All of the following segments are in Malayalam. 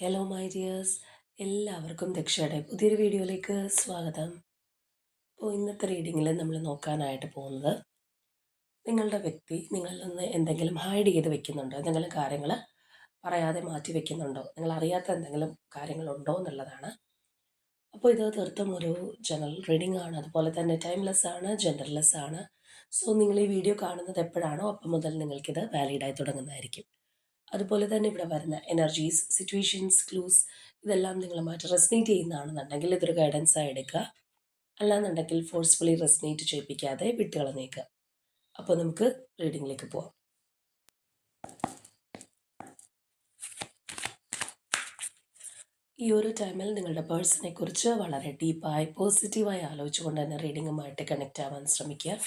ഹലോ മൈ ഡിയേഴ്സ്, എല്ലാവർക്കും ദക്ഷയുടെ പുതിയൊരു വീഡിയോയിലേക്ക് സ്വാഗതം. അപ്പോൾ ഇന്നത്തെ റീഡിങ്ങിൽ നമ്മൾ നോക്കാനായിട്ട് പോകുന്നത് നിങ്ങളുടെ വ്യക്തി നിങ്ങളിൽ നിന്ന് എന്തെങ്കിലും ഹൈഡ് ചെയ്ത് വെക്കുന്നുണ്ടോ, എന്തെങ്കിലും കാര്യങ്ങൾ പറയാതെ മാറ്റി വെക്കുന്നുണ്ടോ, നിങ്ങൾ അറിയാത്ത എന്തെങ്കിലും കാര്യങ്ങളുണ്ടോ എന്നുള്ളതാണ്. അപ്പോൾ ഇത് തീർത്തും ഒരു ജനറൽ റീഡിംഗ് ആണ്, അതുപോലെ തന്നെ ടൈംലെസ് ആണ്, ജെൻഡർലെസ് ആണ്. സോ നിങ്ങൾ ഈ വീഡിയോ കാണുന്നത് എപ്പോഴാണോ അപ്പം മുതൽ നിങ്ങൾക്കിത് വാലിഡായി തുടങ്ങുന്നതായിരിക്കും. അതുപോലെ തന്നെ ഇവിടെ വരുന്ന എനർജീസ്, സിറ്റുവേഷൻസ്, ക്ലൂസ് ഇതെല്ലാം നിങ്ങളുമായിട്ട് റെസനേറ്റ് ചെയ്യുന്നതാണെന്നുണ്ടെങ്കിൽ ഇതൊരു ഗൈഡൻസായി എടുക്കുക. അല്ലാന്നുണ്ടെങ്കിൽ ഫോഴ്സ്ഫുള്ളി റെസനേറ്റ് ചെയ്യിപ്പിക്കാതെ വിട്ടുകളഞ്ഞേക്കുക. അപ്പോൾ നമുക്ക് റീഡിങ്ങിലേക്ക് പോവാം. ഈ ഒരു ടൈമിൽ നിങ്ങളുടെ പേഴ്സണെ കുറിച്ച് വളരെ ഡീപ്പായി പോസിറ്റീവായി ആലോചിച്ചുകൊണ്ട് തന്നെ റീഡിങ്ങുമായിട്ട് കണക്റ്റ് ആവാൻ ശ്രമിക്കുക.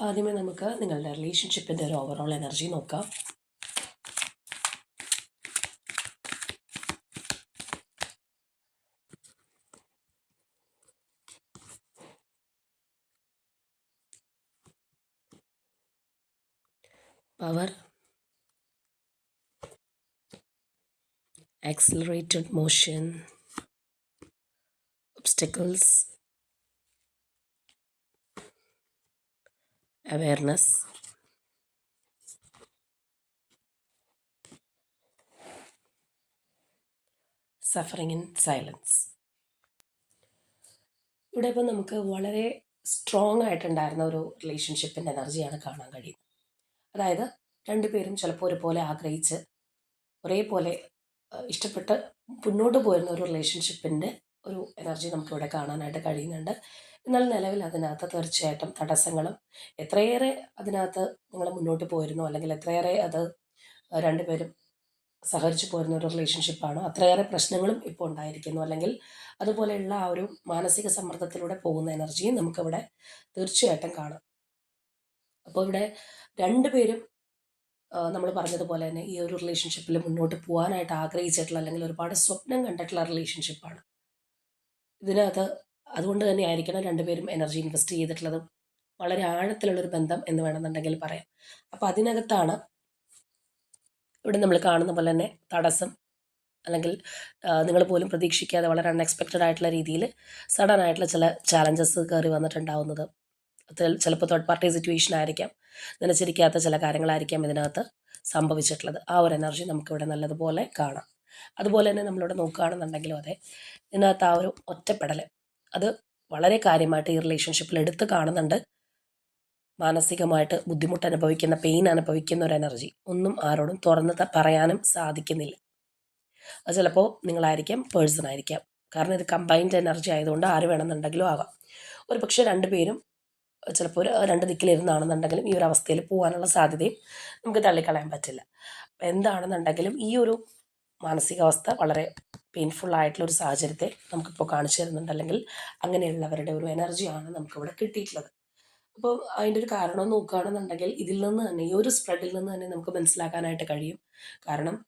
ആദ്യമേ നമുക്ക് നിങ്ങളുടെ റിലേഷൻഷിപ്പിൻ്റെ ഒരു ഓവറോൾ എനർജി നോക്കാം. Power, accelerated motion, obstacles, awareness, suffering in silence. ഇവിടെ ഇപ്പോൾ നമുക്ക് വളരെ സ്ട്രോങ് ആയിട്ടുണ്ടായിരുന്ന ഒരു റിലേഷൻഷിപ്പിൻ്റെ എനർജിയാണ് കാണാൻ കഴിയുന്നത്. അതായത് രണ്ടുപേരും ചിലപ്പോൾ ഒരുപോലെ ആഗ്രഹിച്ച് ഒരേപോലെ ഇഷ്ടപ്പെട്ട് മുന്നോട്ട് പോരുന്ന ഒരു റിലേഷൻഷിപ്പിൻ്റെ ഒരു എനർജി നമുക്കിവിടെ കാണാനായിട്ട് കഴിയുന്നുണ്ട്. എന്നാൽ നിലവിൽ അതിനകത്ത് തീർച്ചയായിട്ടും തടസ്സങ്ങളും, എത്രയേറെ അതിനകത്ത് നിങ്ങൾ മുന്നോട്ട് പോയിരുന്നു അല്ലെങ്കിൽ എത്രയേറെ അത് രണ്ടുപേരും സഹകരിച്ചു പോരുന്ന ഒരു റിലേഷൻഷിപ്പാണോ അത്രയേറെ പ്രശ്നങ്ങളും ഇപ്പോൾ ഉണ്ടായിരിക്കുന്നു, അല്ലെങ്കിൽ അതുപോലെയുള്ള ആ ഒരു മാനസിക സമ്മർദ്ദത്തിലൂടെ പോകുന്ന എനർജിയും നമുക്കിവിടെ തീർച്ചയായിട്ടും കാണാം. അപ്പോൾ ഇവിടെ രണ്ടുപേരും നമ്മൾ പറഞ്ഞതുപോലെ തന്നെ ഈ ഒരു റിലേഷൻഷിപ്പിൽ മുന്നോട്ട് പോകാനായിട്ട് ആഗ്രഹിച്ചിട്ടുള്ള അല്ലെങ്കിൽ ഒരുപാട് സ്വപ്നം കണ്ടിട്ടുള്ള റിലേഷൻഷിപ്പാണ് ഇതിനകത്ത്. അതുകൊണ്ട് തന്നെ ആയിരിക്കണം രണ്ടുപേരും എനർജി ഇൻവെസ്റ്റ് ചെയ്തിട്ടുള്ളതും വളരെ ആഴത്തിലുള്ളൊരു ബന്ധം എന്ന് വേണമെന്നുണ്ടെങ്കിൽ പറയാം. അപ്പോൾ അതിനകത്താണ് ഇവിടെ നമ്മൾ കാണുന്ന പോലെ തന്നെ തടസ്സം, അല്ലെങ്കിൽ നിങ്ങൾ പോലും പ്രതീക്ഷിക്കാതെ വളരെ അൺഎക്സ്പെക്റ്റഡ് ആയിട്ടുള്ള രീതിയിൽ സഡൻ ആയിട്ടുള്ള ചില ചാലഞ്ചസ് കയറി വന്നിട്ടുണ്ടാവുന്നത്. ചിലപ്പോൾ തേർഡ് പാർട്ടി സിറ്റുവേഷൻ ആയിരിക്കാം, നനച്ചിരിക്കാത്ത ചില കാര്യങ്ങളായിരിക്കാം ഇതിനകത്ത് സംഭവിച്ചിട്ടുള്ളത്. ആ ഒരു എനർജി നമുക്കിവിടെ നല്ലതുപോലെ കാണാം. അതുപോലെ തന്നെ നമ്മളിവിടെ നോക്കുകയാണെന്നുണ്ടെങ്കിലും അതെ, ഇതിനകത്ത് ആ ഒരു ഒറ്റപ്പെടൽ അത് വളരെ കാര്യമായിട്ട് ഈ റിലേഷൻഷിപ്പിൽ എടുത്ത് കാണുന്നുണ്ട്. മാനസികമായിട്ട് ബുദ്ധിമുട്ട് അനുഭവിക്കുന്ന, പെയിൻ അനുഭവിക്കുന്ന ഒരു എനർജി ഒന്നും ആരോടും തുറന്ന് പറയാനും സാധിക്കുന്നില്ല. അത് ചിലപ്പോൾ നിങ്ങളായിരിക്കാം, പേഴ്സൺ ആയിരിക്കാം. കാരണം ഇത് കമ്പൈൻഡ് എനർജി ആയതുകൊണ്ട് ആര് വേണമെന്നുണ്ടെങ്കിലും ആവാം. ഒരു പക്ഷേ രണ്ടുപേരും ചിലപ്പോൾ രണ്ട് ദിക്കിലിരുന്നാണെന്നുണ്ടെങ്കിലും ഈ ഒരു അവസ്ഥയിൽ പോകാനുള്ള സാധ്യതയും നമുക്ക് തള്ളിക്കളയാൻ പറ്റില്ല. എന്താണെന്നുണ്ടെങ്കിലും ഈ ഒരു മാനസികാവസ്ഥ വളരെ പെയിൻഫുൾ ആയിട്ടുള്ളൊരു സാഹചര്യത്തെ നമുക്കിപ്പോൾ കാണിച്ചു തരുന്നുണ്ട്, അല്ലെങ്കിൽ അങ്ങനെയുള്ളവരുടെ ഒരു എനർജിയാണ് നമുക്കിവിടെ കിട്ടിയിട്ടുള്ളത്. അപ്പോൾ അതിൻ്റെ ഒരു കാരണം നോക്കുകയാണെന്നുണ്ടെങ്കിൽ ഇതിൽ നിന്ന് തന്നെ, ഈ ഒരു സ്പ്രെഡിൽ നിന്ന് തന്നെ നമുക്ക് മനസ്സിലാക്കാനായിട്ട് കഴിയും. കാരണം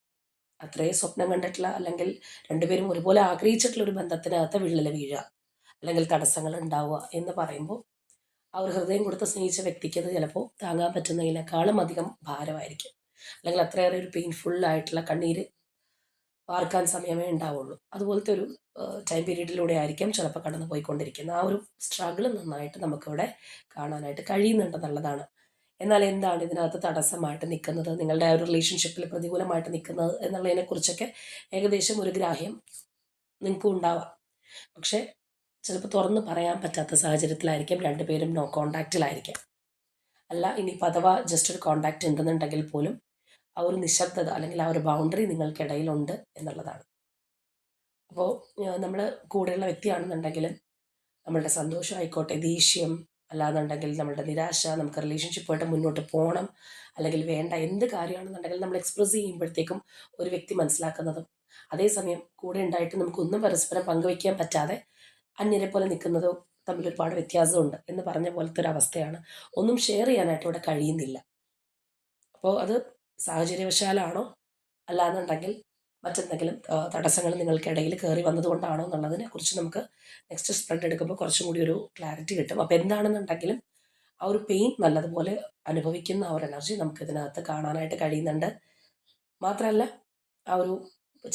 അത്രയും സ്വപ്നം കണ്ടിട്ടുള്ള, അല്ലെങ്കിൽ രണ്ടുപേരും ഒരുപോലെ ആഗ്രഹിച്ചിട്ടുള്ള ഒരു ബന്ധത്തിനകത്ത് വിള്ളൽ വീഴുക അല്ലെങ്കിൽ തടസ്സങ്ങൾ ഉണ്ടാവുക എന്ന് പറയുമ്പോൾ ആ ഒരു ഹൃദയം കൊടുത്ത് സ്നേഹിച്ച വ്യക്തിക്ക് അത് ചിലപ്പോൾ താങ്ങാൻ പറ്റുന്നതിനേക്കാളും അധികം ഭാരമായിരിക്കും, അല്ലെങ്കിൽ അത്രയേറെ ഒരു പെയിൻഫുൾ ആയിട്ടുള്ള കണ്ണീര് വാർക്കാൻ സമയമേ ഉണ്ടാവുള്ളൂ. അതുപോലത്തെ ഒരു ടൈം പീരീഡിലൂടെ ആയിരിക്കും ചിലപ്പോൾ കടന്നു പോയിക്കൊണ്ടിരിക്കുന്നത്. ആ ഒരു സ്ട്രഗിൾ നന്നായിട്ട് നമുക്കിവിടെ കാണാനായിട്ട് കഴിയുന്നുണ്ടെന്നുള്ളതാണ്. എന്നാൽ എന്താണ് ഇതിനകത്ത് തടസ്സമായിട്ട് നിൽക്കുന്നത്, നിങ്ങളുടെ ആ ഒരു റിലേഷൻഷിപ്പിൽ പ്രതികൂലമായിട്ട് നിൽക്കുന്നത് എന്നുള്ളതിനെക്കുറിച്ചൊക്കെ ഏകദേശം ഒരു ഗ്രാഹ്യം നിങ്ങൾക്കും ഉണ്ടാവാം. പക്ഷേ ചിലപ്പോൾ തുറന്ന് പറയാൻ പറ്റാത്ത സാഹചര്യത്തിലായിരിക്കും രണ്ടുപേരും നോ കോണ്ടാക്റ്റിലായിരിക്കാം. അല്ല ഇനിയിപ്പോൾ അഥവാ ജസ്റ്റ് ഒരു കോണ്ടാക്റ്റ് ഉണ്ടെന്നുണ്ടെങ്കിൽ പോലും ആ ഒരു നിശബ്ദത അല്ലെങ്കിൽ ആ ഒരു ബൗണ്ടറി നിങ്ങൾക്കിടയിലുണ്ട് എന്നുള്ളതാണ്. അപ്പോൾ നമ്മൾ കൂടെയുള്ള വ്യക്തിയാണെന്നുണ്ടെങ്കിലും നമ്മളുടെ സന്തോഷം ആയിക്കോട്ടെ, ദേഷ്യം, അല്ലാന്നുണ്ടെങ്കിൽ നമ്മളുടെ നിരാശ, നമുക്ക് റിലേഷൻഷിപ്പായിട്ട് മുന്നോട്ട് പോകണം അല്ലെങ്കിൽ വേണ്ട, എന്ത് കാര്യമാണെന്നുണ്ടെങ്കിൽ നമ്മൾ എക്സ്പ്രസ് ചെയ്യുമ്പോഴത്തേക്കും ഒരു വ്യക്തി മനസ്സിലാക്കുന്നതും, അതേസമയം കൂടെ ഉണ്ടായിട്ട് നമുക്കൊന്നും പരസ്പരം പങ്കുവയ്ക്കാൻ പറ്റാതെ അന്യരെ പോലെ നിൽക്കുന്നതോ തമ്മിൽ ഒരുപാട് വ്യത്യാസമുണ്ട് എന്ന് പറഞ്ഞ പോലത്തെ ഒരു അവസ്ഥയാണ്. ഒന്നും ഷെയർ ചെയ്യാനായിട്ട് ഇവിടെ കഴിയുന്നില്ല. അപ്പോൾ അത് സാഹചര്യവശാലാണോ, അല്ലാന്നുണ്ടെങ്കിൽ മറ്റെന്തെങ്കിലും തടസ്സങ്ങൾ നിങ്ങൾക്കിടയിൽ കയറി വന്നതുകൊണ്ടാണോ എന്നുള്ളതിനെ കുറിച്ച് നമുക്ക് നെക്സ്റ്റ് സ്പ്രെഡ് എടുക്കുമ്പോൾ കുറച്ചും കൂടി ഒരു ക്ലാരിറ്റി കിട്ടും. അപ്പോൾ എന്താണെന്നുണ്ടെങ്കിലും ആ ഒരു പെയിൻ നല്ലതുപോലെ അനുഭവിക്കുന്ന ആ ഒരു എനർജി നമുക്കിതിനകത്ത് കാണാനായിട്ട് കഴിയുന്നുണ്ട്. മാത്രമല്ല ആ ഒരു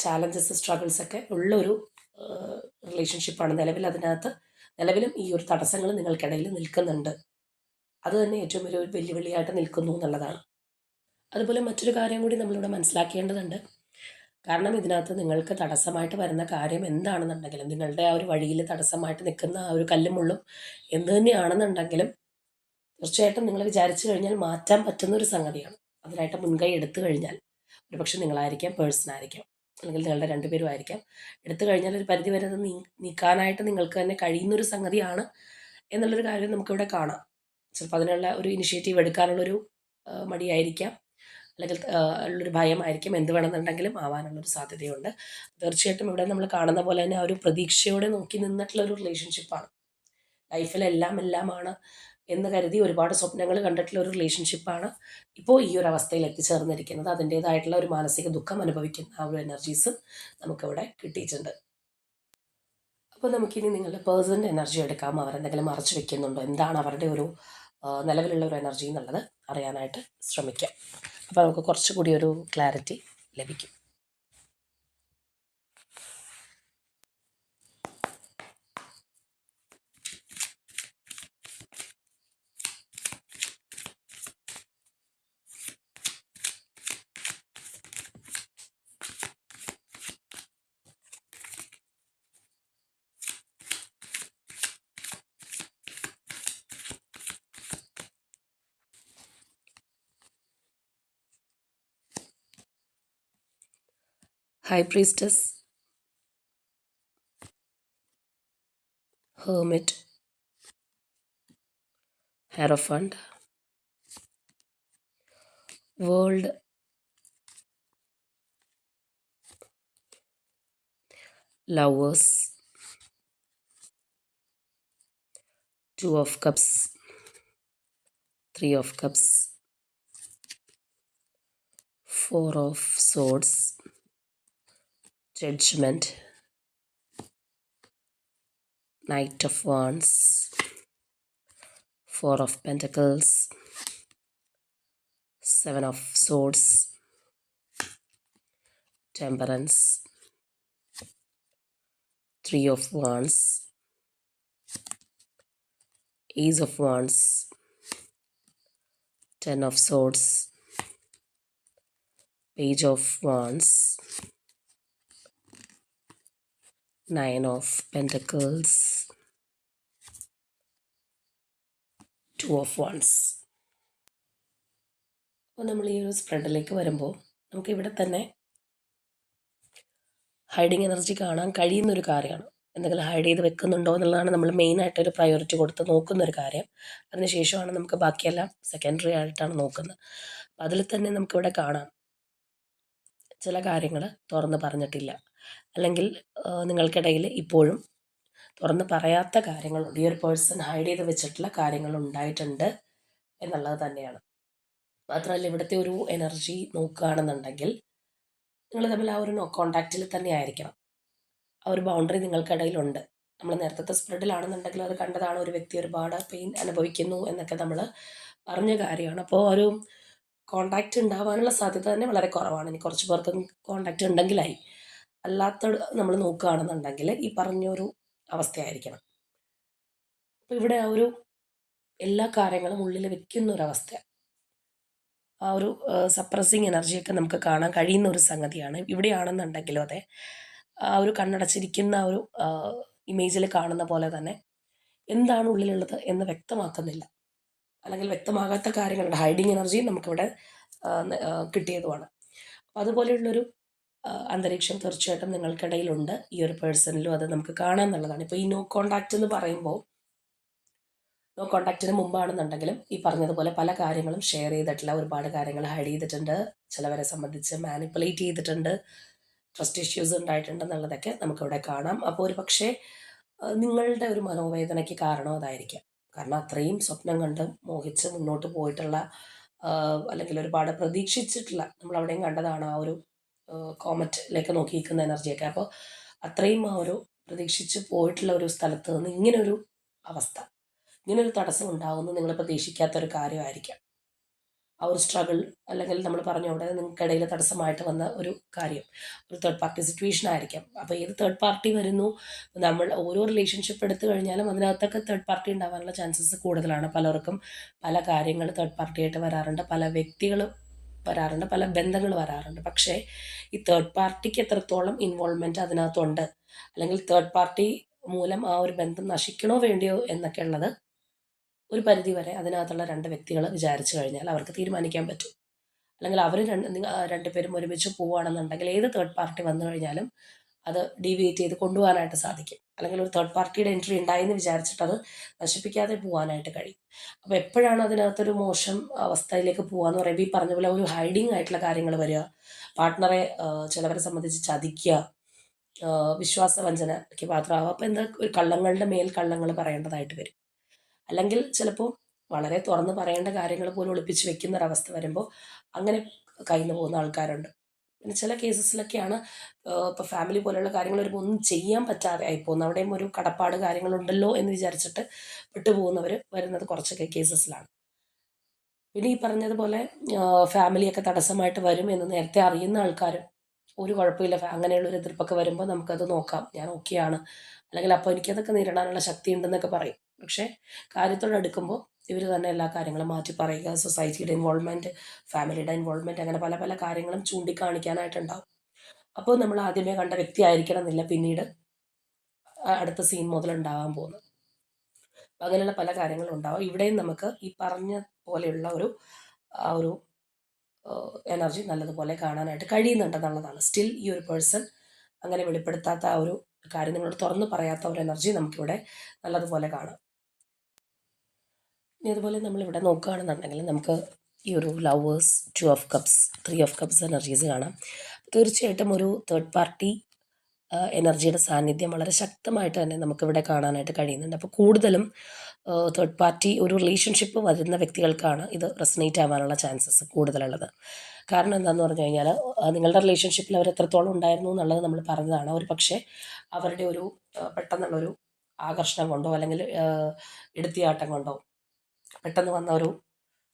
ചാലഞ്ചസ് സ്ട്രഗിൾസൊക്കെ ഉള്ളൊരു റിലേഷൻഷിപ്പാണ് നിലവിലും ഈ ഒരു തടസ്സങ്ങൾ നിങ്ങൾക്കിടയിൽ നിൽക്കുന്നുണ്ട്. അത് തന്നെ ഏറ്റവും വലിയ ഒരു വെല്ലുവിളിയായിട്ട് നിൽക്കുന്നു എന്നുള്ളതാണ്. അതുപോലെ മറ്റൊരു കാര്യം കൂടി നമ്മളിവിടെ മനസ്സിലാക്കേണ്ടതുണ്ട്. കാരണം ഇതിനകത്ത് നിങ്ങൾക്ക് തടസ്സമായിട്ട് വരുന്ന കാര്യം എന്താണെന്നുണ്ടെങ്കിലും, നിങ്ങളുടെ ആ ഒരു വഴിയിൽ തടസ്സമായിട്ട് നിൽക്കുന്ന ആ ഒരു കല്ലും മുള്ളും എന്ത് തന്നെയാണെന്നുണ്ടെങ്കിലും തീർച്ചയായിട്ടും നിങ്ങൾ വിചാരിച്ചു കഴിഞ്ഞാൽ മാറ്റാൻ പറ്റുന്ന ഒരു സംഗതിയാണ്. അതിനായിട്ട് മുൻകൈ എടുത്തു കഴിഞ്ഞാൽ, ഒരുപക്ഷെ നിങ്ങളായിരിക്കാം, പേഴ്സണായിരിക്കാം, അല്ലെങ്കിൽ നിങ്ങളുടെ രണ്ടുപേരും ആയിരിക്കാം, എടുത്തു കഴിഞ്ഞാൽ ഒരു പരിധി വരെ അത് നീക്കാനായിട്ട് നിങ്ങൾക്ക് തന്നെ കഴിയുന്നൊരു സംഗതിയാണ് എന്നുള്ളൊരു കാര്യം നമുക്കിവിടെ കാണാം. ചിലപ്പോൾ അതിനുള്ള ഒരു ഇനിഷ്യേറ്റീവ് എടുക്കാനുള്ളൊരു മടിയായിരിക്കാം, അല്ലെങ്കിൽ ഉള്ളൊരു ഭയമായിരിക്കും, എന്ത് വേണമെന്നുണ്ടെങ്കിലും ആവാനുള്ളൊരു സാധ്യതയുണ്ട്. തീർച്ചയായിട്ടും ഇവിടെ നമ്മൾ കാണുന്ന പോലെ തന്നെ ആ ഒരു പ്രതീക്ഷയോടെ നോക്കി നിന്നിട്ടുള്ള ഒരു റിലേഷൻഷിപ്പാണ്. എല്ലാമാണ് എന്ന് കരുതി ഒരുപാട് സ്വപ്നങ്ങൾ കണ്ടിട്ടുള്ള ഒരു റിലേഷൻഷിപ്പാണ് ഇപ്പോൾ ഈ ഒരു അവസ്ഥയിൽ എത്തിച്ചേർന്നിരിക്കുന്നത്. അതിൻ്റേതായിട്ടുള്ള ഒരു മാനസിക ദുഃഖം അനുഭവിക്കുന്ന ആ ഒരു എനർജീസും നമുക്കിവിടെ കിട്ടിയിട്ടുണ്ട്. അപ്പോൾ നമുക്കിനി നിങ്ങളുടെ പേഴ്സണിൻ്റെ എനർജി എടുക്കാം. അവരെന്തെങ്കിലും മറച്ചു വെക്കുന്നുണ്ടോ, എന്താണ് അവരുടെ ഒരു നിലവിലുള്ള ഒരു എനർജി എന്നുള്ളത് അറിയാനായിട്ട് ശ്രമിക്കാം. അപ്പോൾ നമുക്ക് കുറച്ചുകൂടി ഒരു ക്ലാരിറ്റി ലഭിക്കും. High Priestess, Hermit, Hierophant, World, Lovers, Two of Cups, Three of Cups, Four of Swords, Judgment, Knight of Wands, Four of Pentacles, Seven of Swords, Temperance, Three of Wands, Ace of Wands, Ten of Swords, Page of Wands, Nine of Pentacles, Two of Wands. അപ്പോൾ നമ്മൾ ഈ ഒരു സ്പ്രെഡിലേക്ക് വരുമ്പോൾ നമുക്കിവിടെ തന്നെ ഹൈഡിങ് എനർജി കാണാൻ കഴിയുന്നൊരു കാര്യമാണ്. എന്തെങ്കിലും ഹൈഡ് ചെയ്ത് വെക്കുന്നുണ്ടോ എന്നുള്ളതാണ് നമ്മൾ മെയിനായിട്ടൊരു പ്രയോറിറ്റി കൊടുത്ത് നോക്കുന്നൊരു കാര്യം. അതിനുശേഷമാണ് നമുക്ക് ബാക്കിയെല്ലാം സെക്കൻഡറി ആയിട്ടാണ് നോക്കുന്നത്. അപ്പം അതിൽ തന്നെ നമുക്കിവിടെ കാണാം, ചില കാര്യങ്ങൾ തുറന്ന് പറഞ്ഞിട്ടില്ല, അല്ലെങ്കിൽ നിങ്ങൾക്കിടയിൽ ഇപ്പോഴും തുറന്ന് പറയാത്ത കാര്യങ്ങളുണ്ട്. ഈ ഒരു പേഴ്സൺ ഹൈഡ് ചെയ്ത് വെച്ചിട്ടുള്ള കാര്യങ്ങൾ ഉണ്ടായിട്ടുണ്ട് എന്നുള്ളത് തന്നെയാണ്. മാത്രമല്ല ഇവിടുത്തെ ഒരു എനർജി നോക്കുകയാണെന്നുണ്ടെങ്കിൽ നിങ്ങൾ തമ്മിൽ ആ ഒരു നോ കോണ്ടാക്റ്റിൽ തന്നെ ആയിരിക്കണം. ആ ഒരു ബൗണ്ടറി നിങ്ങൾക്കിടയിലുണ്ട്. നമ്മൾ നേരത്തെ സ്പ്രെഡിലാണെന്നുണ്ടെങ്കിൽ അത് കണ്ടതാണ്, ഒരു വ്യക്തി ഒരുപാട് പെയിൻ അനുഭവിക്കുന്നു എന്നൊക്കെ നമ്മൾ പറഞ്ഞ കാര്യമാണ്. അപ്പോൾ ഒരു കോണ്ടാക്റ്റ് ഉണ്ടാവാനുള്ള സാധ്യത തന്നെ വളരെ കുറവാണ്. ഇനി കുറച്ച് പേർക്ക് കോണ്ടാക്റ്റ് ഉണ്ടെങ്കിലായി, അല്ലാത്ത നമ്മൾ നോക്കുകയാണെന്നുണ്ടെങ്കിൽ ഈ പറഞ്ഞൊരു അവസ്ഥയായിരിക്കണം. അപ്പോൾ ഇവിടെ ആ ഒരു എല്ലാ കാര്യങ്ങളും ഉള്ളിൽ വെക്കുന്ന ഒരവസ്ഥ, ആ ഒരു സപ്രസിങ് എനർജിയൊക്കെ നമുക്ക് കാണാൻ കഴിയുന്ന ഒരു സംഗതിയാണ്. ഇവിടെയാണെന്നുണ്ടെങ്കിലും അതെ, ആ ഒരു കണ്ണടച്ചിരിക്കുന്ന ആ ഒരു ഇമേജിൽ കാണുന്ന പോലെ തന്നെ എന്താണ് ഉള്ളിലുള്ളത് എന്ന് വ്യക്തമാക്കുന്നില്ല, അല്ലെങ്കിൽ വ്യക്തമാകാത്ത കാര്യങ്ങളുണ്ട്. ഹൈഡിങ് എനർജിയും നമുക്കിവിടെ കിട്ടിയതുമാണ്. അപ്പോൾ അതുപോലെയുള്ളൊരു അന്തരീക്ഷം തീർച്ചയായിട്ടും നിങ്ങൾക്കിടയിലുണ്ട്. ഈ ഒരു പേഴ്സണിലും അത് നമുക്ക് കാണാമെന്നുള്ളതാണ്. ഇപ്പോൾ ഈ നോ കോണ്ടാക്റ്റ് എന്ന് പറയുമ്പോൾ, നോ കോണ്ടാക്റ്റിന് മുമ്പാണെന്നുണ്ടെങ്കിലും ഈ പറഞ്ഞതുപോലെ പല കാര്യങ്ങളും ഷെയർ ചെയ്തിട്ടില്ല, ഒരുപാട് കാര്യങ്ങൾ ഹൈഡ് ചെയ്തിട്ടുണ്ട്, ചിലവരെ സംബന്ധിച്ച് മാനിപ്പുലേറ്റ് ചെയ്തിട്ടുണ്ട്, ട്രസ്റ്റ് ഇഷ്യൂസ് ഉണ്ടായിട്ടുണ്ട് എന്നുള്ളതൊക്കെ നമുക്കിവിടെ കാണാം. അപ്പോൾ ഒരു പക്ഷേ നിങ്ങളുടെ ഒരു മനോവേദനയ്ക്ക് കാരണം അതായിരിക്കാം. കാരണം അത്രയും സ്വപ്നം കണ്ട് മോഹിച്ച് മുന്നോട്ട് പോയിട്ടുള്ള, അല്ലെങ്കിൽ ഒരുപാട് പ്രതീക്ഷിച്ചിട്ടുള്ള, നമ്മളവിടെയും കണ്ടതാണ് ആ ഒരു കോമറ്റിലേക്ക് നോക്കി നിൽക്കുന്ന എനർജിയൊക്കെ. അപ്പോൾ അത്രയും ആ ഒരു പ്രതീക്ഷിച്ച് പോയിട്ടുള്ള ഒരു സ്ഥലത്ത് നിന്ന് ഇങ്ങനൊരു അവസ്ഥ, ഇങ്ങനൊരു തടസ്സം ഉണ്ടാകുമെന്ന് നിങ്ങൾ പ്രതീക്ഷിക്കാത്തൊരു കാര്യമായിരിക്കാം. ആ ഒരു സ്ട്രഗിൾ, അല്ലെങ്കിൽ നമ്മൾ പറഞ്ഞു അവിടെ നിങ്ങൾക്കിടയിൽ തടസ്സമായിട്ട് വന്ന ഒരു കാര്യം ഒരു തേർഡ് പാർട്ടി സിറ്റുവേഷൻ ആയിരിക്കാം. അപ്പോൾ ഏത് തേർഡ് പാർട്ടി വരുന്നു, നമ്മൾ ഓരോ റിലേഷൻഷിപ്പ് എടുത്തു കഴിഞ്ഞാലും അതിനകത്തൊക്കെ തേർഡ് പാർട്ടി ഉണ്ടാകാനുള്ള ചാൻസസ് കൂടുതലാണ്. പലർക്കും പല കാര്യങ്ങൾ തേർഡ് പാർട്ടി ആയിട്ട് വരാറുണ്ട്, പല വ്യക്തികൾ വരാറുണ്ട്, പല ബന്ധങ്ങൾ വരാറുണ്ട്. പക്ഷേ ഈ തേർഡ് പാർട്ടിക്ക് എത്രത്തോളം ഇൻവോൾവ്മെൻറ്റ് അതിനകത്തുണ്ട്, അല്ലെങ്കിൽ തേർഡ് പാർട്ടി മൂലം ആ ഒരു ബന്ധം നശിക്കണോ വേണ്ടിയോ എന്നൊക്കെ ഉള്ളത് ഒരു പരിധി വരെ അതിനകത്തുള്ള രണ്ട് വ്യക്തികൾ വിചാരിച്ചു കഴിഞ്ഞാൽ അവർക്ക് തീരുമാനിക്കാൻ പറ്റും. അല്ലെങ്കിൽ അവർ രണ്ടുപേരും ഒരുമിച്ച് പോവുകയാണെന്നുണ്ടെങ്കിൽ ഏത് തേർഡ് പാർട്ടി വന്നു കഴിഞ്ഞാലും അത് ഡീവിയേറ്റ് ചെയ്ത് കൊണ്ടുപോകാനായിട്ട് സാധിക്കും. അല്ലെങ്കിൽ ഒരു തേർഡ് പാർട്ടിയുടെ എൻട്രി ഉണ്ടായെന്ന് വിചാരിച്ചിട്ട് അത് നശിപ്പിക്കാതെ പോകാനായിട്ട് കഴിയും. അപ്പോൾ എപ്പോഴാണ് അതിനകത്തൊരു മോശം അവസ്ഥയിലേക്ക് പോകാന്ന് പറയുമ്പോൾ ഈ പറഞ്ഞ പോലെ ഒരു ഹൈഡിങ് ആയിട്ടുള്ള കാര്യങ്ങൾ വരിക, പാർട്ട്ണറെ ചിലവരെ സംബന്ധിച്ച് ചതിക്കുക, വിശ്വാസവഞ്ചനയ്ക്ക് പാത്രമാവുക. അപ്പോൾ എന്താ, ഒരു കള്ളങ്ങളുടെ മേൽ കള്ളങ്ങൾ പറയേണ്ടതായിട്ട് വരും. അല്ലെങ്കിൽ ചിലപ്പോൾ വളരെ തുറന്ന് പറയേണ്ട കാര്യങ്ങൾ പോലും ഒളിപ്പിച്ച് വെക്കുന്നൊരവസ്ഥ വരുമ്പോൾ അങ്ങനെ കയ്യിൽ നിന്ന് പോകുന്ന ആൾക്കാരുണ്ട്. പിന്നെ ചില കേസസിലൊക്കെയാണ് ഇപ്പോൾ ഫാമിലി പോലെയുള്ള കാര്യങ്ങൾ വരുമ്പോൾ ഒന്നും ചെയ്യാൻ പറ്റാതെ ആയിപ്പോകുന്നു. അവിടെയും ഒരു കടപ്പാട് കാര്യങ്ങളുണ്ടല്ലോ എന്ന് വിചാരിച്ചിട്ട് വിട്ടുപോകുന്നവർ വരുന്നത് കുറച്ചൊക്കെ കേസസിലാണ്. പിന്നെ ഈ പറഞ്ഞതുപോലെ ഫാമിലിയൊക്കെ തടസ്സമായിട്ട് വരും എന്ന് നേരത്തെ അറിയുന്ന ആൾക്കാരും ഒരു കുഴപ്പമില്ല, അങ്ങനെയുള്ളൊരു എതിർപ്പൊക്കെ വരുമ്പോൾ നമുക്കത് നോക്കാം, ഞാൻ ഓക്കെയാണ്, അല്ലെങ്കിൽ അപ്പോൾ എനിക്കതൊക്കെ നേരിടാനുള്ള ശക്തി ഉണ്ടെന്നൊക്കെ പറയും. പക്ഷേ കാര്യത്തോടടുക്കുമ്പോൾ ഇവർ തന്നെ എല്ലാ കാര്യങ്ങളും മാറ്റി പറയുക, സൊസൈറ്റിയുടെ ഇൻവോൾവ്മെൻറ്റ്, ഫാമിലിയുടെ ഇൻവോൾവ്മെൻറ്റ്, അങ്ങനെ പല പല കാര്യങ്ങളും ചൂണ്ടിക്കാണിക്കാനായിട്ടുണ്ടാവും. അപ്പോൾ നമ്മൾ ആദ്യമേ കണ്ട വ്യക്തി ആയിരിക്കണം എന്നില്ല പിന്നീട് അടുത്ത സീൻ മുതൽ ഉണ്ടാകാൻ പോകുന്നത്. അങ്ങനെയുള്ള പല കാര്യങ്ങളും ഉണ്ടാവും. ഇവിടെയും നമുക്ക് ഈ പറഞ്ഞ പോലെയുള്ള ആ ഒരു എനർജി നല്ലതുപോലെ കാണാനായിട്ട് കഴിയുന്നുണ്ടെന്നുള്ളതാണ്. സ്റ്റിൽ ഈ ഒരു പേഴ്സൺ അങ്ങനെ വെളിപ്പെടുത്താത്ത ആ ഒരു കാര്യം, നിങ്ങളോട് തുറന്ന് പറയാത്ത ഒരു എനർജി നമുക്കിവിടെ നല്ലതുപോലെ കാണാം. ഇനി അതുപോലെ നമ്മളിവിടെ നോക്കുകയാണെന്നുണ്ടെങ്കിൽ നമുക്ക് ഈ ഒരു lovers, 2 of cups, 3 of cups energies കാണാം. തീർച്ചയായിട്ടും ഒരു തേർഡ് പാർട്ടി എനർജിയുടെ സാന്നിധ്യം വളരെ ശക്തമായിട്ട് തന്നെ നമുക്കിവിടെ കാണാനായിട്ട് കഴിയുന്നുണ്ട്. അപ്പോൾ കൂടുതലും തേർഡ് പാർട്ടി ഒരു റിലേഷൻഷിപ്പ് വരുന്ന വ്യക്തികൾക്കാണ് ഇത് റെസനേറ്റ് ആവാനുള്ള ചാൻസസ് കൂടുതലുള്ളത്. കാരണം എന്താണെന്ന് പറഞ്ഞു കഴിഞ്ഞാൽ നിങ്ങളുടെ റിലേഷൻഷിപ്പിൽ അവർ എത്രത്തോളം ഉണ്ടായിരുന്നു എന്നുള്ളത് നമ്മൾ പറഞ്ഞതാണ്. ഒരു പക്ഷേ അവരുടെ ഒരു പെട്ടെന്നുള്ളൊരു ആകർഷണം കൊണ്ടോ, അല്ലെങ്കിൽ എടുത്തിയാട്ടം കൊണ്ടോ, പെട്ടെന്ന് വന്ന ഒരു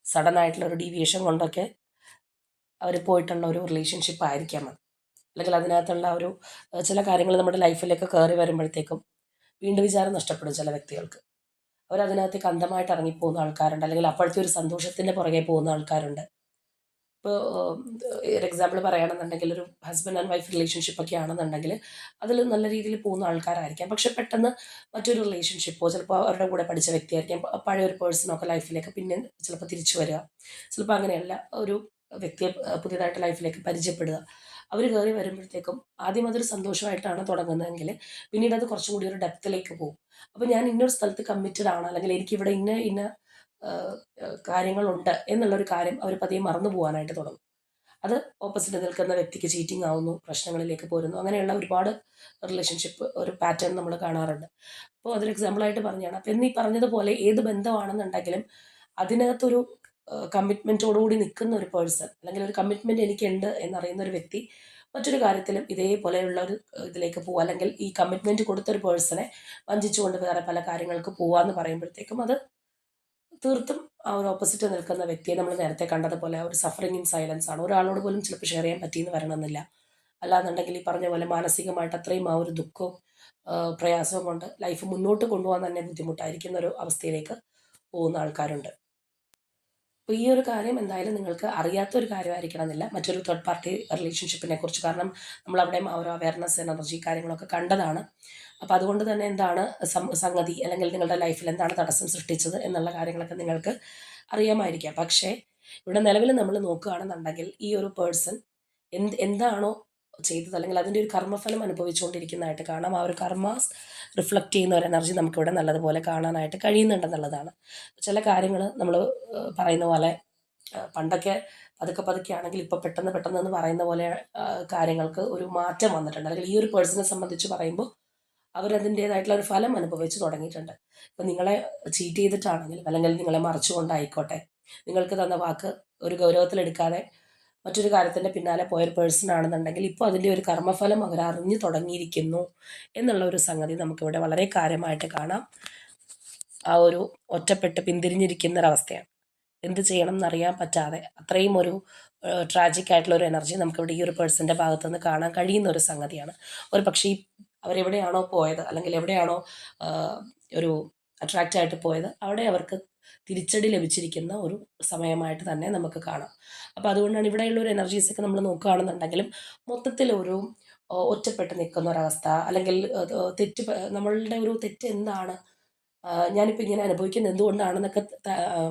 സഡൻ ആയിട്ടുള്ള ഒരു ഡീവിയേഷൻ കൊണ്ടൊക്കെ അവർ പോയിട്ടുള്ള ഒരു റിലേഷൻഷിപ്പ് ആയിരിക്കാം അത്. അല്ലെങ്കിൽ അതിനകത്തുള്ള ഒരു ചില കാര്യങ്ങൾ നമ്മുടെ ലൈഫിലേക്ക് കയറി വരുമ്പോഴത്തേക്കും വീണ്ടും വിചാരം നഷ്ടപ്പെടും ചില വ്യക്തികൾക്ക്. അവരതിനകത്തേക്ക് അന്ധമായിട്ട് ഇറങ്ങിപ്പോകുന്ന ആൾക്കാരുണ്ട്, അല്ലെങ്കിൽ അപ്പോഴത്തെ ഒരു സന്തോഷത്തിൻ്റെ പുറകെ പോകുന്ന ആൾക്കാരുണ്ട്. ഇപ്പോൾ ഒരു എക്സാമ്പിൾ പറയുകയാണെന്നുണ്ടെങ്കിൽ ഒരു ഹസ്ബൻഡ് ആൻഡ് വൈഫ് റിലേഷൻഷിപ്പൊക്കെ ആണെന്നുണ്ടെങ്കിൽ അതിൽ നല്ല രീതിയിൽ പോകുന്ന ആൾക്കാരായിരിക്കാം. പക്ഷെ പെട്ടെന്ന് മറ്റൊരു റിലേഷൻഷിപ്പോ, ചിലപ്പോൾ അവരുടെ കൂടെ പഠിച്ച വ്യക്തിയായിരിക്കാം, പഴയ ഒരു പേഴ്സണൊക്കെ ലൈഫിലേക്ക് പിന്നെ ചിലപ്പോൾ തിരിച്ചു വരിക, ചിലപ്പോൾ അങ്ങനെയല്ല ഒരു വ്യക്തിയെ പുതിയതായിട്ട് ലൈഫിലേക്ക് പരിചയപ്പെടുക. അവർ കയറി വരുമ്പോഴത്തേക്കും ആദ്യം അതൊരു സന്തോഷമായിട്ടാണ് തുടങ്ങുന്നതെങ്കിൽ പിന്നീട് അത് കുറച്ചും കൂടി ഒരു ഡെപ്തിലേക്ക് പോകും. അപ്പോൾ ഞാൻ ഇന്നൊരു സ്ഥലത്ത് കമ്മിറ്റഡ് ആണ്, അല്ലെങ്കിൽ എനിക്കിവിടെ ഇന്ന ഇന്ന കാര്യങ്ങളുണ്ട് എന്നുള്ളൊരു കാര്യം അവർ പതിയെ മറന്നു പോകാനായിട്ട് തുടങ്ങും. അത് ഓപ്പോസിറ്റ് നിൽക്കുന്ന വ്യക്തിക്ക് ചീറ്റിംഗ് ആവുന്നു, പ്രശ്നങ്ങളിലേക്ക് പോരുന്നു, അങ്ങനെയുള്ള ഒരുപാട് റിലേഷൻഷിപ്പ് ഒരു പാറ്റേൺ നമ്മൾ കാണാറുണ്ട്. അപ്പോൾ അതൊരു എക്സാമ്പിളായിട്ട് പറഞ്ഞതാണ്. അപ്പോൾ എന്നീ പറഞ്ഞതുപോലെ ഏത് ബന്ധമാണെന്നുണ്ടെങ്കിലും അതിനകത്തൊരു കമ്മിറ്റ്മെൻറ്റോടുകൂടി നിൽക്കുന്ന ഒരു പേഴ്സൺ, അല്ലെങ്കിൽ ഒരു കമ്മിറ്റ്മെൻറ്റ് എനിക്കുണ്ട് എന്നറിയുന്ന ഒരു വ്യക്തി മറ്റൊരു കാര്യത്തിലും ഇതേപോലെയുള്ള ഒരു ഇതിലേക്ക് പോവുക, അല്ലെങ്കിൽ ഈ കമ്മിറ്റ്മെൻറ്റ് കൊടുത്തൊരു പേഴ്സണെ വഞ്ചിച്ചുകൊണ്ട് വേറെ പല കാര്യങ്ങൾക്ക് പോവാന്ന് പറയുമ്പോഴത്തേക്കും അത് തീർത്തും ആ ഒരു ഓപ്പോസിറ്റ് നിൽക്കുന്ന വ്യക്തിയെ നമ്മൾ നേരത്തെ കണ്ടതുപോലെ ഒരു സഫറിങ് ഇൻ സൈലൻസ് ആണ്. ഒരാളോട് പോലും ചിലപ്പോൾ ഷെയർ ചെയ്യാൻ പറ്റിയെന്ന് വരണമെന്നില്ല. അല്ലാന്നുണ്ടെങ്കിൽ ഈ പറഞ്ഞ പോലെ മാനസികമായിട്ട് അത്രയും ആ ഒരു ദുഃഖവും പ്രയാസവും കൊണ്ട് ലൈഫ് മുന്നോട്ട് കൊണ്ടുപോകാൻ തന്നെ ബുദ്ധിമുട്ടായിരിക്കുന്ന ഒരു അവസ്ഥയിലേക്ക് പോകുന്ന ആൾക്കാരുണ്ട്. അപ്പോൾ ഈ ഒരു കാര്യം എന്തായാലും നിങ്ങൾക്ക് അറിയാത്തൊരു കാര്യമായിരിക്കണം എന്നില്ല, മറ്റൊരു തേർഡ് പാർട്ടി റിലേഷൻഷിപ്പിനെ കുറിച്ച്. കാരണം നമ്മളവിടെയും ആ ഒരു അവയർനെസ്, എനർജി കാര്യങ്ങളൊക്കെ കണ്ടതാണ്. അപ്പോൾ അതുകൊണ്ട് തന്നെ എന്താണ് സംഗതി, അല്ലെങ്കിൽ നിങ്ങളുടെ ലൈഫിൽ എന്താണ് തടസ്സം സൃഷ്ടിച്ചത് എന്നുള്ള കാര്യങ്ങളൊക്കെ നിങ്ങൾക്ക് അറിയാമായിരിക്കാം. പക്ഷേ ഇവിടെ നിലവിൽ നമ്മൾ നോക്കുകയാണെന്നുണ്ടെങ്കിൽ ഈ ഒരു പേഴ്സൺ എന്താണോ ചെയ്തത്, അല്ലെങ്കിൽ അതിൻ്റെ ഒരു കർമ്മഫലം അനുഭവിച്ചുകൊണ്ടിരിക്കുന്നതായിട്ട് കാണാം. ആ ഒരു കർമാസ് റിഫ്ലക്റ്റ് ചെയ്യുന്ന ഒരു എനർജി നമുക്കിവിടെ നല്ലതുപോലെ കാണാനായിട്ട് കഴിയുന്നുണ്ടെന്നുള്ളതാണ്. ചില കാര്യങ്ങൾ നമ്മൾ പറയുന്ന പോലെ പണ്ടൊക്കെ പതുക്കെ പതുക്കെ ആണെങ്കിൽ ഇപ്പോൾ പെട്ടെന്ന് പെട്ടെന്ന് എന്ന് പറയുന്ന പോലെ കാര്യങ്ങൾക്ക് ഒരു മാറ്റം വന്നിട്ടുണ്ട്. അല്ലെങ്കിൽ ഈ ഒരു പേഴ്സണെ സംബന്ധിച്ച് പറയുമ്പോൾ അവരതിൻ്റേതായിട്ടുള്ള ഒരു ഫലം അനുഭവിച്ച് തുടങ്ങിയിട്ടുണ്ട്. ഇപ്പം നിങ്ങളെ ചീറ്റ് ചെയ്തിട്ടാണെങ്കിലും, അല്ലെങ്കിൽ നിങ്ങളെ മറച്ചുകൊണ്ടായിക്കോട്ടെ, നിങ്ങൾക്ക് തന്ന വാക്ക് ഒരു ഗൗരവത്തിലെടുക്കാതെ മറ്റൊരു കാര്യത്തിൻ്റെ പിന്നാലെ പോയൊരു പേഴ്സൺ ആണെന്നുണ്ടെങ്കിൽ ഇപ്പോൾ അതിൻ്റെ ഒരു കർമ്മഫലം അവർ അറിഞ്ഞു തുടങ്ങിയിരിക്കുന്നു എന്നുള്ള ഒരു സംഗതി നമുക്കിവിടെ വളരെ കാര്യമായിട്ട് കാണാം. ആ ഒരു ഒറ്റപ്പെട്ട് പിന്തിരിഞ്ഞിരിക്കുന്ന ഒരവസ്ഥയാണ്. എന്ത് ചെയ്യണം എന്നറിയാൻ പറ്റാതെ അത്രയും ഒരു ട്രാജിക് ആയിട്ടുള്ള ഒരു എനർജി നമുക്കിവിടെ ഈ ഒരു പേഴ്സൻ്റെ ഭാഗത്തു നിന്ന് കാണാൻ കഴിയുന്ന ഒരു സംഗതിയാണ്. ഒരു പക്ഷേ ഈ അവരെവിടെയാണോ പോയത് അല്ലെങ്കിൽ എവിടെയാണോ ഒരു അട്രാക്റ്റ് ആയിട്ട് പോയത് അവിടെ അവർക്ക് തിരിച്ചടി ലഭിച്ചിരിക്കുന്ന ഒരു സമയമായിട്ട് തന്നെ നമുക്ക് കാണാം. അപ്പോൾ അതുകൊണ്ടാണ് ഇവിടെയുള്ള ഒരു എനർജീസൊക്കെ നമ്മൾ നോക്കുകയാണെന്നുണ്ടെങ്കിലും മൊത്തത്തിലൊരു ഒറ്റപ്പെട്ട് നിൽക്കുന്ന ഒരവസ്ഥ, അല്ലെങ്കിൽ തെറ്റ് നമ്മളുടെ ഒരു തെറ്റ് എന്താണ്, ഞാനിപ്പോൾ ഇങ്ങനെ അനുഭവിക്കുന്നത് എന്തുകൊണ്ടാണെന്നൊക്കെ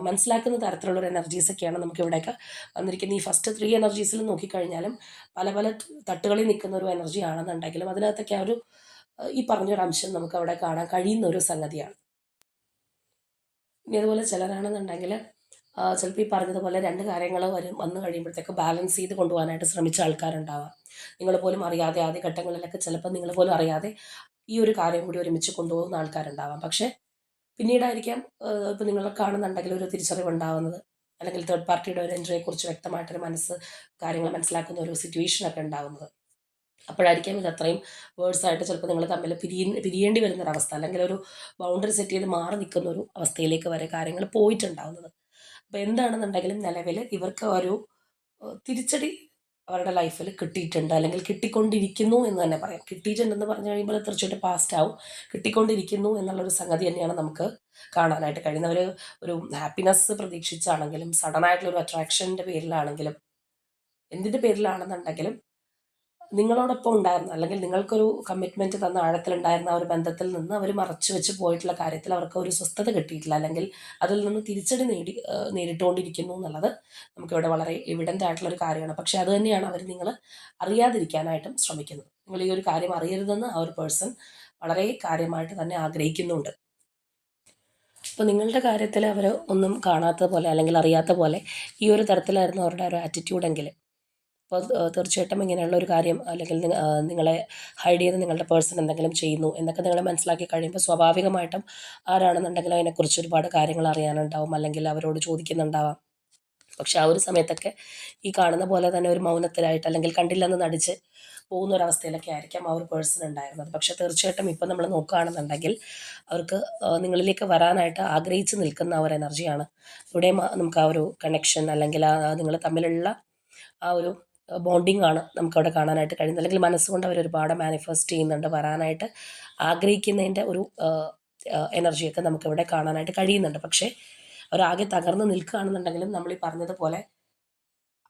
മനസ്സിലാക്കുന്ന തരത്തിലുള്ള ഒരു എനർജീസൊക്കെയാണ് നമുക്ക് ഇവിടെയൊക്കെ വന്നിരിക്കുന്നത്. ഈ ഫസ്റ്റ് 3 എനർജീസിൽ നോക്കിക്കഴിഞ്ഞാലും പല പല തട്ടുകളിൽ നിൽക്കുന്ന ഒരു എനർജി ആണെന്നുണ്ടെങ്കിലും അതിനകത്തൊക്കെ ആ ഒരു ഈ പറഞ്ഞൊരു അംശം നമുക്ക് അവിടെ കാണാൻ കഴിയുന്ന ഒരു സംഗതിയാണ്. ഇനി അതുപോലെ ചിലരാണെന്നുണ്ടെങ്കിൽ ചിലപ്പോൾ ഈ പറഞ്ഞതുപോലെ 2 കാര്യങ്ങൾ വന്നു കഴിയുമ്പോഴത്തേക്ക് ബാലൻസ് ചെയ്ത് കൊണ്ടുപോകാനായിട്ട് ശ്രമിച്ച ആൾക്കാരുണ്ടാവാം. നിങ്ങൾ പോലും അറിയാതെ ആദ്യ ഘട്ടങ്ങളിലൊക്കെ ചിലപ്പോൾ നിങ്ങൾ പോലും അറിയാതെ ഈ ഒരു കാര്യം കൂടി ഒരുമിച്ച് കൊണ്ടുപോകുന്ന ആൾക്കാരുണ്ടാവാം. പക്ഷേ പിന്നീടായിരിക്കാം ഇപ്പോൾ നിങ്ങൾ കാണുന്നുണ്ടെങ്കിൽ ഒരു തിരിച്ചറിവുണ്ടാവുന്നത്, അല്ലെങ്കിൽ തേർഡ് പാർട്ടിയുടെ ഒരു എൻട്രിയെക്കുറിച്ച് വ്യക്തമായിട്ടൊരു കാര്യങ്ങൾ മനസ്സിലാക്കുന്ന ഒരു സിറ്റുവേഷനൊക്കെ ഉണ്ടാവുന്നത്. അപ്പോഴായിരിക്കാം ഇത് അത്രയും വേഴ്സായിട്ട് ചിലപ്പോൾ നിങ്ങൾ തമ്മിൽ പിരിയേണ്ടി വരുന്നൊരവസ്ഥ, അല്ലെങ്കിൽ ഒരു ബൗണ്ടറി സെറ്റ് ചെയ്ത് മാറി നിൽക്കുന്ന ഒരു അവസ്ഥയിലേക്ക് വരെ കാര്യങ്ങൾ പോയിട്ടുണ്ടാവുന്നത്. അപ്പോൾ എന്താണെന്നുണ്ടെങ്കിലും നിലവിൽ ഇവർക്ക് ഒരു തിരിച്ചടി അവരുടെ ലൈഫിൽ കിട്ടിയിട്ടുണ്ട്, അല്ലെങ്കിൽ കിട്ടിക്കൊണ്ടിരിക്കുന്നു എന്ന് തന്നെ പറയാം. കിട്ടിയിട്ടുണ്ടെന്ന് പറഞ്ഞു കഴിയുമ്പോൾ തീർച്ചയായിട്ടും പാസ്റ്റ് ആവും. കിട്ടിക്കൊണ്ടിരിക്കുന്നു എന്നുള്ളൊരു സംഗതി തന്നെയാണ് നമുക്ക് കാണാനായിട്ട് കഴിയുന്നത്. ഒരു ഹാപ്പിനെസ് പ്രതീക്ഷിച്ചാണെങ്കിലും സഡനായിട്ടുള്ളൊരു അട്രാക്ഷൻ്റെ പേരിലാണെങ്കിലും എന്തിൻ്റെ പേരിലാണെന്നുണ്ടെങ്കിലും നിങ്ങളോടൊപ്പം ഉണ്ടായിരുന്ന, അല്ലെങ്കിൽ നിങ്ങൾക്കൊരു കമ്മിറ്റ്മെൻറ്റ് തന്ന ആഴത്തിലുണ്ടായിരുന്ന ആ ഒരു ബന്ധത്തിൽ നിന്ന് അവർ മറച്ചു വെച്ച് പോയിട്ടുള്ള കാര്യത്തിൽ അവർക്ക് ഒരു സ്വസ്ഥത കിട്ടിയിട്ടില്ല, അല്ലെങ്കിൽ അതിൽ നിന്ന് തിരിച്ചടി നേരിട്ടുകൊണ്ടിരിക്കുന്നു എന്നുള്ളത് നമുക്കിവിടെ വളരെ എവിഡൻ്റ് ആയിട്ടുള്ളൊരു കാര്യമാണ്. പക്ഷേ അത് തന്നെയാണ് അവർ നിങ്ങൾ അറിയാതിരിക്കാനായിട്ടും ശ്രമിക്കുന്നത്. നിങ്ങൾ ഈ ഒരു കാര്യം അറിയരുതെന്ന് ആ ഒരു പേഴ്സൺ വളരെ കാര്യമായിട്ട് തന്നെ ആഗ്രഹിക്കുന്നുണ്ട്. അപ്പോൾ നിങ്ങളുടെ കാര്യത്തിൽ അവർ ഒന്നും കാണാത്ത പോലെ അല്ലെങ്കിൽ അറിയാത്ത പോലെ ഈ ഒരു തരത്തിലായിരുന്നു അവരുടെ ഒരു ആറ്റിറ്റ്യൂഡെങ്കിൽ, അപ്പോൾ തീർച്ചയായിട്ടും ഇങ്ങനെയുള്ള ഒരു കാര്യം, അല്ലെങ്കിൽ നിങ്ങളെ ഹൈഡ് ചെയ്ത് നിങ്ങളുടെ പേഴ്സൺ എന്തെങ്കിലും ചെയ്യുന്നു എന്നൊക്കെ നിങ്ങൾ മനസ്സിലാക്കി കഴിയുമ്പോൾ സ്വാഭാവികമായിട്ടും ആരാണെന്നുണ്ടെങ്കിലും അതിനെക്കുറിച്ച് ഒരുപാട് കാര്യങ്ങൾ അറിയാനുണ്ടാവും, അല്ലെങ്കിൽ അവരോട് ചോദിക്കുന്നുണ്ടാവാം. പക്ഷെ ആ ഒരു സമയത്തൊക്കെ ഈ കാണുന്ന പോലെ തന്നെ ഒരു മൗനത്തിലായിട്ട്, അല്ലെങ്കിൽ കണ്ടില്ലെന്ന് നടിച്ച് പോകുന്ന ഒരവസ്ഥയിലൊക്കെ ആയിരിക്കാം ആ ഒരു പേഴ്സൺ ഉണ്ടായിരുന്നത്. പക്ഷേ തീർച്ചയായിട്ടും ഇപ്പം നമ്മൾ നോക്കുകയാണെന്നുണ്ടെങ്കിൽ അവർക്ക് നിങ്ങളിലേക്ക് വരാനായിട്ട് ആഗ്രഹിച്ച് നിൽക്കുന്ന ആ ഒരു എനർജിയാണ് ഇവിടെ നമുക്ക് ആ ഒരു കണക്ഷൻ, അല്ലെങ്കിൽ നിങ്ങൾ തമ്മിലുള്ള ആ ഒരു ബോണ്ടിങ് ആണ് നമുക്കവിടെ കാണാനായിട്ട് കഴിയുന്നത്. അല്ലെങ്കിൽ മനസ്സുകൊണ്ട് അവർ ഒരുപാട് മാനിഫെസ്റ്റ് ചെയ്യുന്നുണ്ട്, വരാനായിട്ട് ആഗ്രഹിക്കുന്നതിൻ്റെ ഒരു എനർജിയൊക്കെ നമുക്കിവിടെ കാണാനായിട്ട് കഴിയുന്നുണ്ട്. പക്ഷേ അവരാകെ തകർന്ന് നിൽക്കുകയാണെന്നുണ്ടെങ്കിലും നമ്മൾ ഈ പറഞ്ഞതുപോലെ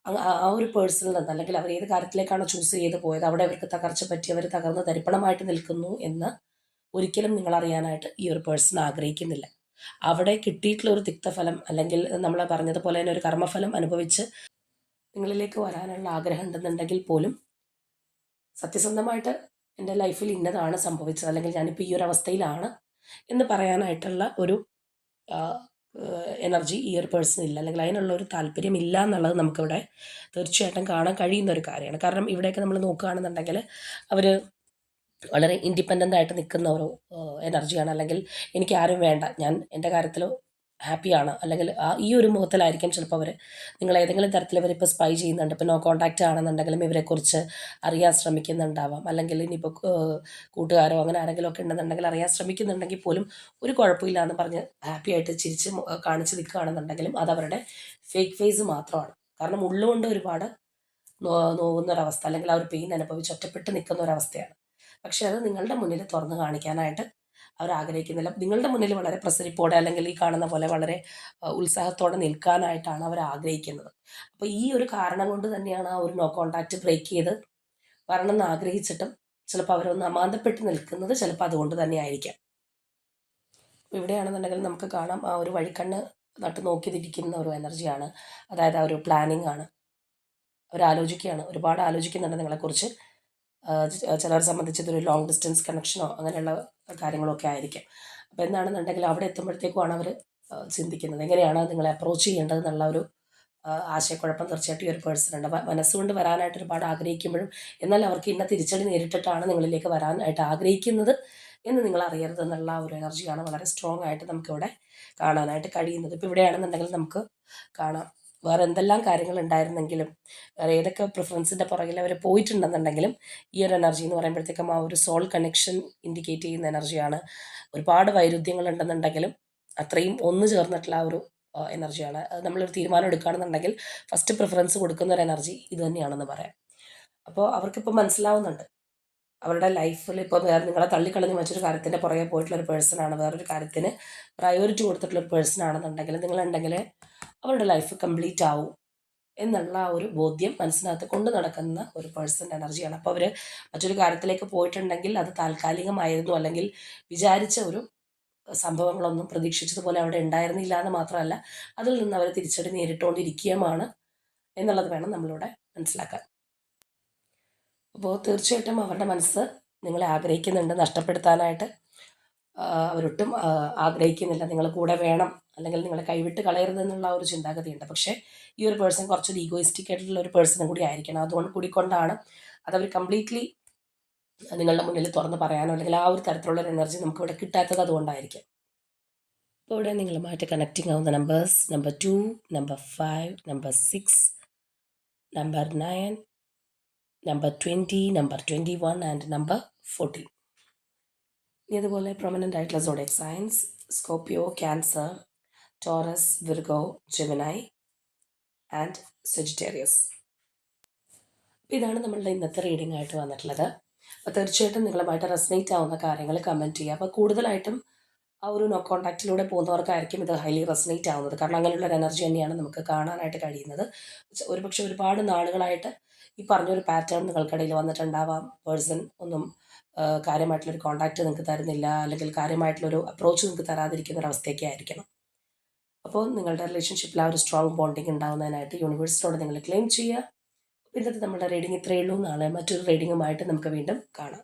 ആ ഒരു പേഴ്സണിൽ നിന്ന്, അല്ലെങ്കിൽ അവർ ഏത് കാര്യത്തിലേക്കാണോ ചൂസ് ചെയ്ത് പോയത് അവിടെ അവർക്ക് തകർച്ച പറ്റി അവർ തകർന്ന് തരിപ്പണമായിട്ട് നിൽക്കുന്നു എന്ന് ഒരിക്കലും നിങ്ങളറിയാനായിട്ട് ഈ ഒരു പേഴ്സൺ ആഗ്രഹിക്കുന്നില്ല. അവിടെ കിട്ടിയിട്ടുള്ള ഒരു തിക്തഫലം, അല്ലെങ്കിൽ നമ്മൾ പറഞ്ഞതുപോലെ തന്നെ ഒരു കർമ്മഫലം അനുഭവിച്ച് നിങ്ങളിലേക്ക് വരാനുള്ള ആഗ്രഹം ഉണ്ടെന്നുണ്ടെങ്കിൽ പോലും സത്യസന്ധമായിട്ട് എൻ്റെ ലൈഫിൽ ഇന്നതാണ് സംഭവിച്ചത്, അല്ലെങ്കിൽ ഞാനിപ്പോൾ ഈ ഒരു അവസ്ഥയിലാണ് എന്ന് പറയാനായിട്ടുള്ള ഒരു എനർജി ഈ ഒരു പേഴ്സൺ ഇല്ല, അല്ലെങ്കിൽ അതിനുള്ള ഒരു താല്പര്യം ഇല്ല എന്നുള്ളത് നമുക്കിവിടെ തീർച്ചയായിട്ടും കാണാൻ കഴിയുന്ന ഒരു കാര്യമാണ്. കാരണം ഇവിടെയൊക്കെ നമ്മൾ നോക്കുകയാണെന്നുണ്ടെങ്കിൽ അവർ വളരെ ഇൻഡിപെൻഡൻ്റ് ആയിട്ട് നിൽക്കുന്ന ഒരു എനർജിയാണ്. അല്ലെങ്കിൽ എനിക്ക് ആരും വേണ്ട, ഞാൻ എൻ്റെ കാര്യത്തിൽ ഹാപ്പിയാണ്, അല്ലെങ്കിൽ ഈ ഒരു മുഖത്തിലായിരിക്കും ചിലപ്പോൾ അവർ നിങ്ങൾ ഏതെങ്കിലും തരത്തിൽ ഇവരിപ്പോൾ സ്പൈ ചെയ്യുന്നുണ്ട്. ഇപ്പോൾ നോ കോൺടാക്റ്റ് ആണെന്നുണ്ടെങ്കിലും ഇവരെക്കുറിച്ച് അറിയാൻ ശ്രമിക്കുന്നുണ്ടാവാം, അല്ലെങ്കിൽ ഇനിയിപ്പോൾ കൂട്ടുകാരോ അങ്ങനെ ആരെങ്കിലും ഒക്കെ ഉണ്ടെന്നുണ്ടെങ്കിൽ അറിയാൻ ശ്രമിക്കുന്നുണ്ടെങ്കിൽ പോലും ഒരു കുഴപ്പമില്ല എന്ന് പറഞ്ഞ് ഹാപ്പി ആയിട്ട് ചിരിച്ച് കാണിച്ച് നിൽക്കുകയാണെന്നുണ്ടെങ്കിലും അതവരുടെ ഫേക്ക് ഫേസ് മാത്രമാണ്. കാരണം ഉള്ളുകൊണ്ട് ഒരുപാട് നോവുന്നൊരവസ്ഥ, അല്ലെങ്കിൽ ആ ഒരു പെയിൻ അനുഭവിച്ച് ഒറ്റപ്പെട്ട് നിൽക്കുന്ന ഒരവസ്ഥയാണ്. പക്ഷേ അത് നിങ്ങളുടെ മുന്നിൽ തുറന്ന് കാണിക്കാനായിട്ട് അവർ ആഗ്രഹിക്കുന്നില്ല. നിങ്ങളുടെ മുന്നിൽ വളരെ പ്രസരിപ്പോടെ, അല്ലെങ്കിൽ ഈ കാണുന്ന പോലെ വളരെ ഉത്സാഹത്തോടെ നിൽക്കാനായിട്ടാണ് അവർ ആഗ്രഹിക്കുന്നത്. അപ്പോൾ ഈ ഒരു കാരണം കൊണ്ട് തന്നെയാണ് ആ ഒരു നോ കോൺടാക്റ്റ് ബ്രേക്ക് ചെയ്ത് വരണമെന്ന് ആഗ്രഹിച്ചിട്ടും ചിലപ്പോൾ അവരൊന്ന് അമാന്തപ്പെട്ട് നിൽക്കുന്നത് ചിലപ്പോൾ അതുകൊണ്ട് തന്നെ ആയിരിക്കാം. ഇവിടെയാണെന്നുണ്ടെങ്കിൽ നമുക്ക് കാണാം ആ ഒരു വഴിക്കണ്ണ് നട്ട് നോക്കിയിരിക്കുന്ന ഒരു എനർജിയാണ്. അതായത് ആ ഒരു പ്ലാനിങ് ആണ്. അവരാലോചിക്കുകയാണ്, ഒരുപാട് ആലോചിക്കുന്നുണ്ട് നിങ്ങളെക്കുറിച്ച്. ചിലരെ സംബന്ധിച്ച് ഇതൊരു ലോങ് ഡിസ്റ്റൻസ് കണക്ഷനോ അങ്ങനെയുള്ള കാര്യങ്ങളൊക്കെ ആയിരിക്കും. അപ്പോൾ എന്താണെന്നുണ്ടെങ്കിൽ അവിടെ എത്തുമ്പോഴത്തേക്കുമാണ് അവർ ചിന്തിക്കുന്നത് എങ്ങനെയാണ് നിങ്ങളെ അപ്രോച്ച് ചെയ്യേണ്ടത് എന്നുള്ള ഒരു ആശയക്കുഴപ്പം തീർച്ചയായിട്ടും ഈ ഒരു പേഴ്സണുണ്ട്. മനസ്സുകൊണ്ട് വരാനായിട്ട് ഒരുപാട് ആഗ്രഹിക്കുമ്പോഴും എന്നാൽ അവർക്ക് ഇന്ന തിരിച്ചടി നേരിട്ടിട്ടാണ് നിങ്ങളിലേക്ക് വരാനായിട്ട് ആഗ്രഹിക്കുന്നത് എന്ന് നിങ്ങൾ അറിയരുത് എന്നുള്ള ഒരു എനർജിയാണ് വളരെ സ്ട്രോങ് ആയിട്ട് നമുക്കിവിടെ കാണാനായിട്ട് കഴിയുന്നത്. ഇപ്പോൾ ഇവിടെയാണെന്നുണ്ടെങ്കിൽ നമുക്ക് കാണാം വേറെ എന്തെല്ലാം കാര്യങ്ങളുണ്ടായിരുന്നെങ്കിലും, വേറെ ഏതൊക്കെ പ്രിഫറൻസിൻ്റെ പുറകിൽ അവർ പോയിട്ടുണ്ടെന്നുണ്ടെങ്കിലും, ഈ ഒരു എനർജി എന്ന് പറയുമ്പോഴത്തേക്കും ആ ഒരു സോൾ കണക്ഷൻ ഇൻഡിക്കേറ്റ് ചെയ്യുന്ന എനർജിയാണ്. ഒരുപാട് വൈരുദ്ധ്യങ്ങളുണ്ടെന്നുണ്ടെങ്കിലും അത്രയും ഒന്ന് ചേർന്നിട്ടുള്ള ആ ഒരു എനർജിയാണ്. അത് നമ്മളൊരു തീരുമാനം എടുക്കുകയാണെന്നുണ്ടെങ്കിൽ ഫസ്റ്റ് പ്രിഫറൻസ് കൊടുക്കുന്ന ഒരു എനർജി ഇത് തന്നെയാണെന്ന് പറയാം. അപ്പോൾ അവർക്കിപ്പോൾ മനസ്സിലാവുന്നുണ്ട്. അവരുടെ ലൈഫിൽ ഇപ്പോൾ വേറെ നിങ്ങളെ തള്ളിക്കളഞ്ഞ് മറ്റൊരു കാര്യത്തിൻ്റെ പുറകെ പോയിട്ടുള്ള ഒരു പേഴ്സണാണ്, വേറൊരു കാര്യത്തിന് പ്രയോറിറ്റി കൊടുത്തിട്ടുള്ള ഒരു പേഴ്സൺ ആണെന്നുണ്ടെങ്കിൽ, നിങ്ങളുണ്ടെങ്കിൽ അവരുടെ ലൈഫ് കംപ്ലീറ്റ് ആവും എന്നുള്ള ആ ഒരു ബോധ്യം മനസ്സിനകത്ത് കൊണ്ട് നടക്കുന്ന ഒരു പേഴ്സൻ്റെ എനർജിയാണ്. അപ്പോൾ അവർ മറ്റൊരു കാര്യത്തിലേക്ക് പോയിട്ടുണ്ടെങ്കിൽ അത് താൽക്കാലികമായിരുന്നു, അല്ലെങ്കിൽ വിചാരിച്ച ഒരു സംഭവങ്ങളൊന്നും പ്രതീക്ഷിച്ചതുപോലെ അവിടെ ഉണ്ടായിരുന്നില്ല എന്ന് മാത്രമല്ല, അതിൽ നിന്ന് അവർ തിരിച്ചടി നേരിട്ടുകൊണ്ടിരിക്കുകയുമാണ് എന്നുള്ളത് വേണം നമ്മളിവിടെ മനസ്സിലാക്കാൻ. അപ്പോൾ തീർച്ചയായിട്ടും അവരുടെ മനസ്സ് നിങ്ങളെ ആഗ്രഹിക്കുന്നുണ്ട്, നഷ്ടപ്പെടുത്താനായിട്ട് അവരൊട്ടും ആഗ്രഹിക്കുന്നില്ല. നിങ്ങൾ കൂടെ വേണം, അല്ലെങ്കിൽ നിങ്ങളെ കൈവിട്ട് കളയരുതെന്നുള്ള ഒരു ചിന്താഗതിയുണ്ട്. പക്ഷേ ഈ ഒരു പേഴ്സൺ കുറച്ചൊരു ഈഗോയിസ്റ്റിക് ആയിട്ടുള്ള ഒരു പേഴ്സണും കൂടി ആയിരിക്കണം. അതുകൊണ്ട് കൂടിക്കൊണ്ടാണ് അതവർ കംപ്ലീറ്റ്ലി നിങ്ങളുടെ മുന്നിൽ തുറന്ന് പറയാനോ അല്ലെങ്കിൽ ആ ഒരു തരത്തിലുള്ള ഒരു എനർജി നമുക്കിവിടെ കിട്ടാത്തത് അതുകൊണ്ടായിരിക്കും. അപ്പോൾ ഇവിടെ നിങ്ങളുമായിട്ട് കണക്റ്റിംഗ് ആവുന്ന numbers number 2, number 5, number 6, number 9, number 20, number 21 and number 14. ഇതുപോലെ പ്രൊമനൻ്റ് ആയിട്ടുള്ള zodiac signs Scorpio, Cancer, Taurus, Virgo, Gemini and Sagittarius. ഇതാണ് നമ്മളുടെ ഇന്നത്തെ റീഡിംഗ് ആയിട്ട് വന്നിട്ടുള്ളത്. അപ്പോൾ തീർച്ചയായിട്ടും നിങ്ങളുമായിട്ട് റെസനേറ്റ് ആവുന്ന കാര്യങ്ങൾ കമൻറ്റ് ചെയ്യുക. അപ്പോൾ കൂടുതലായിട്ടും ആ ഒരു നോ കോൺടാക്റ്റിലൂടെ പോകുന്നവർക്കായിരിക്കും ഇത് ഹൈലി റെസനേറ്റ് ആവുന്നത്. കാരണം അങ്ങനെയുള്ള ഒരു എനർജി തന്നെയാണ് നമുക്ക് കാണാനായിട്ട് കഴിയുന്നത്. ഒരുപക്ഷെ ഒരുപാട് നാളുകളായിട്ട് ഈ പറഞ്ഞൊരു പാറ്റേൺ നിങ്ങൾക്കിടയിൽ വന്നിട്ടുണ്ടാവാം. പേഴ്സൺ ഒന്നും കാര്യമായിട്ടുള്ളൊരു കോൺടാക്റ്റ് നിങ്ങൾക്ക് തരുന്നില്ല, അല്ലെങ്കിൽ കാര്യമായിട്ടുള്ളൊരു അപ്രോച്ച് നിങ്ങൾക്ക് തരാതിരിക്കുന്ന ഒരു അവസ്ഥയൊക്കെ ആയിരിക്കണം. അപ്പോൾ നിങ്ങളുടെ റിലേഷൻഷിപ്പിൽ ആ ഒരു സ്ട്രോങ് ബോണ്ടിങ് ഉണ്ടാകുന്നതിനായിട്ട് യൂണിവേഴ്സിനോട് നിങ്ങൾ ക്ലെയിം ചെയ്യുക. ഇന്നത്തെ നമ്മുടെ റീഡിംഗ് ഇത്രയേ ഉള്ളൂ. നാളെ മറ്റൊരു റീഡിങ്ങുമായിട്ട് നമുക്ക് വീണ്ടും കാണാം.